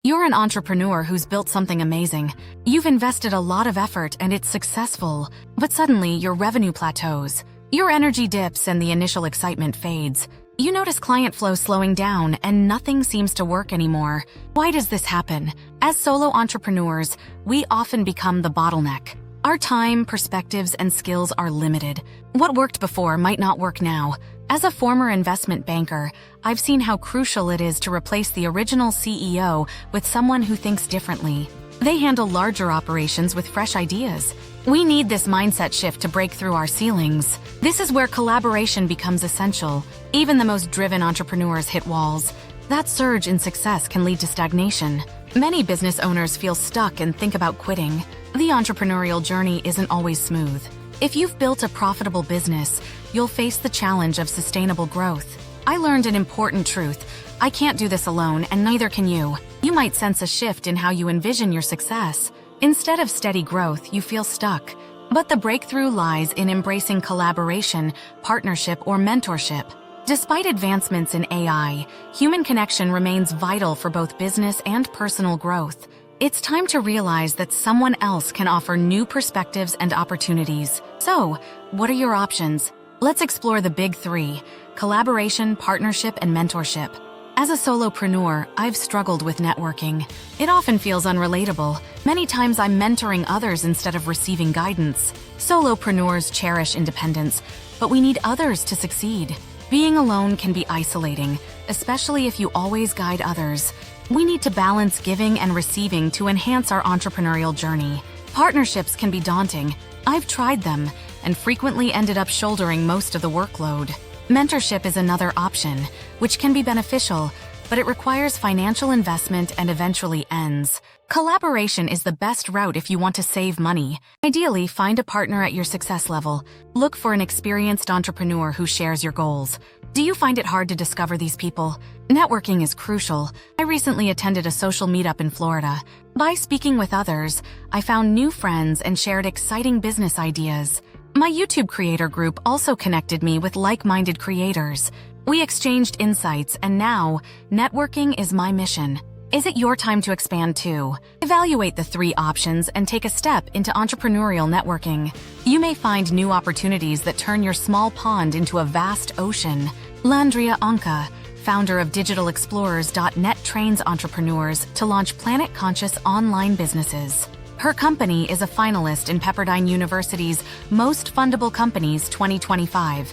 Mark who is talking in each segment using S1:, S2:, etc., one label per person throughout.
S1: You're an entrepreneur who's built something amazing. You've invested a lot of effort and it's successful, but suddenly your revenue plateaus. Your energy dips and the initial excitement fades. You notice client flow slowing down and nothing seems to work anymore. Why does this happen? As solo entrepreneurs, we often become the bottleneck. Our time, perspectives, and skills are limited. What worked before might not work now. As a former investment banker, I've seen how crucial it is to replace the original CEO with someone who thinks differently. They handle larger operations with fresh ideas. We need this mindset shift to break through our ceilings. This is where collaboration becomes essential. Even the most driven entrepreneurs hit walls. That surge in success can lead to stagnation. Many business owners feel stuck and think about quitting. The entrepreneurial journey isn't always smooth. If you've built a profitable business, you'll face the challenge of sustainable growth. I learned an important truth. I can't do this alone, and neither can you. You might sense a shift in how you envision your success. Instead of steady growth, you feel stuck. But the breakthrough lies in embracing collaboration, partnership, or mentorship. Despite advancements in AI, human connection remains vital for both business and personal growth. It's time to realize that someone else can offer new perspectives and opportunities. So, what are your options? Let's explore the big three: collaboration, partnership, and mentorship. As a solopreneur, I've struggled with networking. It often feels unrelatable. Many times I'm mentoring others instead of receiving guidance. Solopreneurs cherish independence, but we need others to succeed. Being alone can be isolating, especially if you always guide others. We need to balance giving and receiving to enhance our entrepreneurial journey. Partnerships can be daunting. I've tried them and frequently ended up shouldering most of the workload. Mentorship is another option, which can be beneficial, but it requires financial investment and eventually ends. Collaboration is the best route if you want to save money. Ideally, find a partner at your success level. Look for an experienced entrepreneur who shares your goals. Do you find it hard to discover these people? Networking is crucial. I recently attended a social meetup in Florida. By speaking with others, I found new friends and shared exciting business ideas. My YouTube creator group also connected me with like-minded creators. We exchanged insights, and now, networking is my mission. Is it your time to expand too? Evaluate the three options and take a step into entrepreneurial networking. You may find new opportunities that turn your small pond into a vast ocean. Landria Anca, founder of DigitalExplorers.net, trains entrepreneurs to launch planet-conscious online businesses. Her company is a finalist in Pepperdine University's Most Fundable Companies 2025.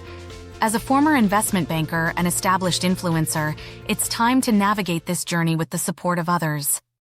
S1: As a former investment banker and established influencer, it's time to navigate this journey with the support of others.